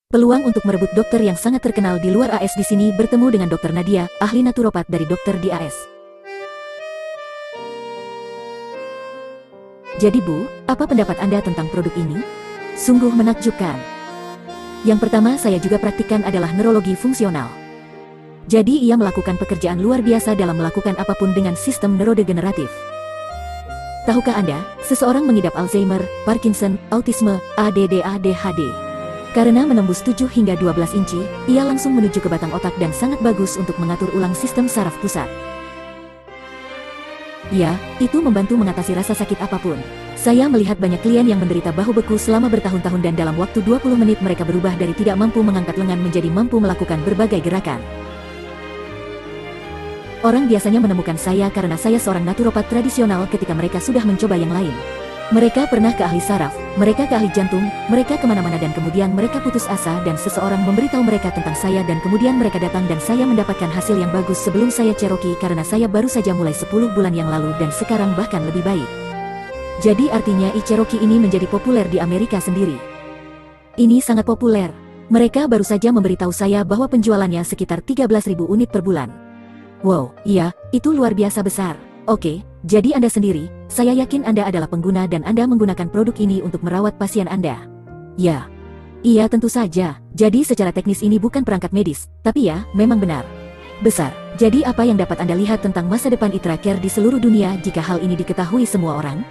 Peluang untuk merebut dokter yang sangat terkenal di luar AS di sini bertemu dengan Dr. Nadia, ahli naturopat dari dokter di AS. Jadi Bu, apa pendapat Anda tentang produk ini? Sungguh menakjubkan. Yang pertama saya juga praktikkan adalah neurologi fungsional. Jadi ia melakukan pekerjaan luar biasa dalam melakukan apapun dengan sistem neurodegeneratif. Tahukah Anda, seseorang mengidap Alzheimer, Parkinson, autisme, ADD, ADHD. Karena menembus 7 hingga 12 inci, ia langsung menuju ke batang otak dan sangat bagus untuk mengatur ulang sistem saraf pusat. Ya, itu membantu mengatasi rasa sakit apapun. Saya melihat banyak klien yang menderita bahu beku selama bertahun-tahun dan dalam waktu 20 menit mereka berubah dari tidak mampu mengangkat lengan menjadi mampu melakukan berbagai gerakan. Orang biasanya menemukan saya karena saya seorang naturopat tradisional ketika mereka sudah mencoba yang lain. Mereka pernah ke ahli saraf, mereka ke ahli jantung, mereka kemana-mana dan kemudian mereka putus asa dan seseorang memberitahu mereka tentang saya dan kemudian mereka datang dan saya mendapatkan hasil yang bagus sebelum saya Cherokee karena saya baru saja mulai 10 bulan yang lalu dan sekarang bahkan lebih baik. Jadi artinya Cherokee ini menjadi populer di Amerika sendiri. Ini sangat populer. Mereka baru saja memberitahu saya bahwa penjualannya sekitar 13.000 unit per bulan. Wow, iya, itu luar biasa besar. Oke, jadi Anda sendiri, saya yakin Anda adalah pengguna dan Anda menggunakan produk ini untuk merawat pasien Anda. Ya. Iya tentu saja, jadi secara teknis ini bukan perangkat medis, tapi ya, memang benar. Besar. Jadi apa yang dapat Anda lihat tentang masa depan Itra Care di seluruh dunia jika hal ini diketahui semua orang?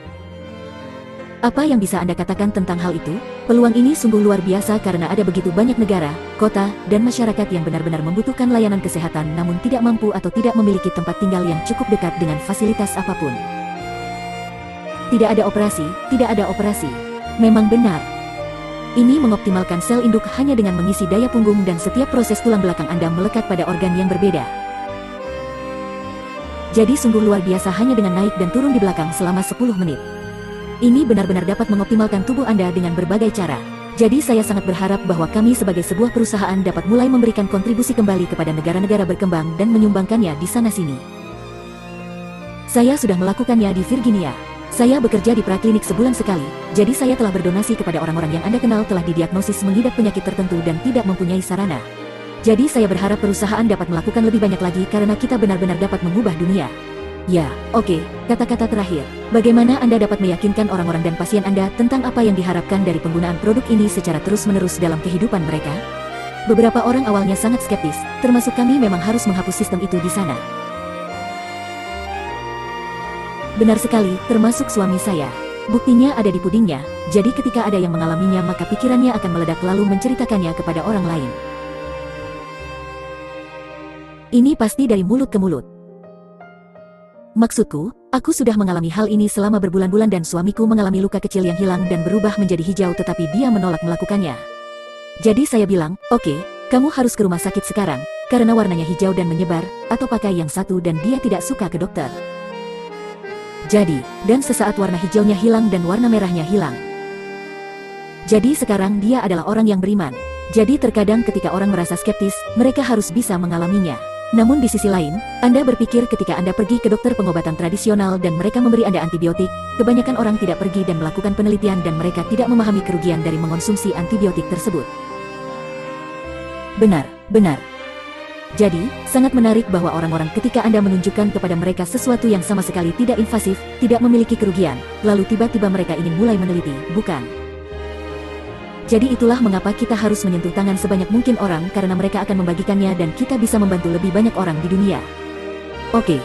Apa yang bisa Anda katakan tentang hal itu? Peluang ini sungguh luar biasa karena ada begitu banyak negara, kota, dan masyarakat yang benar-benar membutuhkan layanan kesehatan namun tidak mampu atau tidak memiliki tempat tinggal yang cukup dekat dengan fasilitas apapun. Tidak ada operasi, tidak ada operasi. Memang benar. Ini mengoptimalkan sel induk hanya dengan mengisi daya punggung dan setiap proses tulang belakang Anda melekat pada organ yang berbeda. Jadi sungguh luar biasa hanya dengan naik dan turun di belakang selama 10 menit. Ini benar-benar dapat mengoptimalkan tubuh Anda dengan berbagai cara. Jadi saya sangat berharap bahwa kami sebagai sebuah perusahaan dapat mulai memberikan kontribusi kembali kepada negara-negara berkembang dan menyumbangkannya di sana-sini. Saya sudah melakukannya di Virginia. Saya bekerja di praklinik sebulan sekali, jadi saya telah berdonasi kepada orang-orang yang Anda kenal telah didiagnosis mengidap penyakit tertentu dan tidak mempunyai sarana. Jadi saya berharap perusahaan dapat melakukan lebih banyak lagi karena kita benar-benar dapat mengubah dunia. Ya, oke, kata-kata terakhir. Bagaimana Anda dapat meyakinkan orang-orang dan pasien Anda tentang apa yang diharapkan dari penggunaan produk ini secara terus-menerus dalam kehidupan mereka? Beberapa orang awalnya sangat skeptis, termasuk kami memang harus menghapus sistem itu di sana. Benar sekali, termasuk suami saya. Buktinya ada di pudingnya, jadi ketika ada yang mengalaminya maka pikirannya akan meledak lalu menceritakannya kepada orang lain. Ini pasti dari mulut ke mulut. Maksudku, aku sudah mengalami hal ini selama berbulan-bulan dan suamiku mengalami luka kecil yang hilang dan berubah menjadi hijau tetapi dia menolak melakukannya. Jadi saya bilang, oke, kamu harus ke rumah sakit sekarang, karena warnanya hijau dan menyebar, atau pakai yang satu dan dia tidak suka ke dokter. Jadi, dan sesaat warna hijaunya hilang dan warna merahnya hilang. Jadi sekarang dia adalah orang yang beriman. Jadi terkadang ketika orang merasa skeptis, mereka harus bisa mengalaminya. Namun di sisi lain, Anda berpikir ketika Anda pergi ke dokter pengobatan tradisional dan mereka memberi Anda antibiotik, kebanyakan orang tidak pergi dan melakukan penelitian dan mereka tidak memahami kerugian dari mengonsumsi antibiotik tersebut. Benar, benar. Jadi, sangat menarik bahwa orang-orang ketika Anda menunjukkan kepada mereka sesuatu yang sama sekali tidak invasif, tidak memiliki kerugian, lalu tiba-tiba mereka ingin mulai meneliti, bukan? Jadi itulah mengapa kita harus menyentuh tangan sebanyak mungkin orang karena mereka akan membagikannya dan kita bisa membantu lebih banyak orang di dunia. Oke.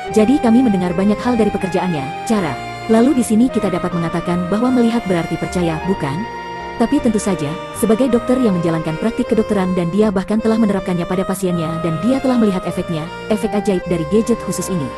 Jadi kami mendengar banyak hal dari pekerjaannya, cara. Lalu di sini kita dapat mengatakan bahwa melihat berarti percaya, bukan? Tapi tentu saja, sebagai dokter yang menjalankan praktik kedokteran dan dia bahkan telah menerapkannya pada pasiennya dan dia telah melihat efeknya, efek ajaib dari gadget khusus ini.